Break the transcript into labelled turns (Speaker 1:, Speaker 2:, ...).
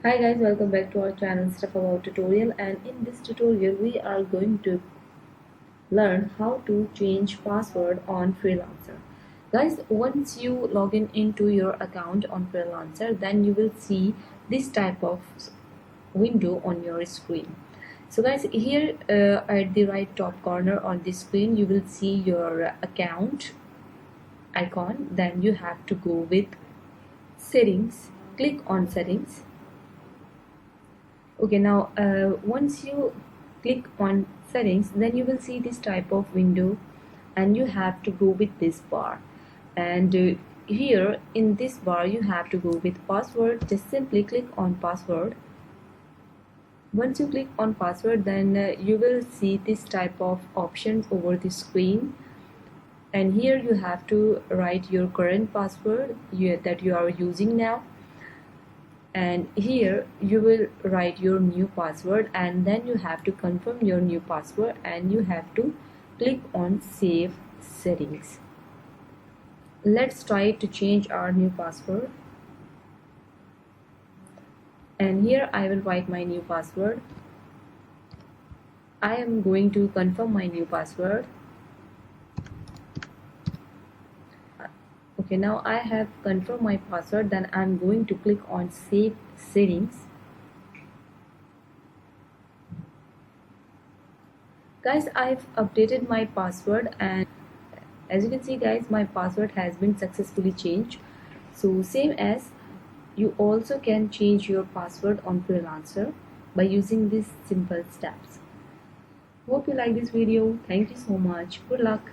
Speaker 1: Hi guys, welcome back to our channel Stuff About Tutorial, and in this tutorial we are going to learn how to change password on Freelancer. Guys, once you log into your account on Freelancer, then you will see this type of window on your screen. So guys, here at the right top corner on the screen you will see your account icon. Then you have to go with settings, click on settings. Okay, now once you click on settings, then you will see this type of window and you have to go with this bar. And here in this bar you have to go with password. Just simply click on password. Once you click on password, then you will see this type of options over the screen, and here you have to write your current password that you are using now, and here you will write your new password, and then you have to confirm your new password and you have to click on save settings. Let's try to change our new password, and here I will write my new password. I am going to confirm my new password. Okay, now I have confirmed my password. Then I'm going to click on save settings. Guys, I've updated my password, and as you can see guys, my password has been successfully changed. So same as you also can change your password on Freelancer by using these simple steps. Hope you like this video. Thank you so much. Good luck.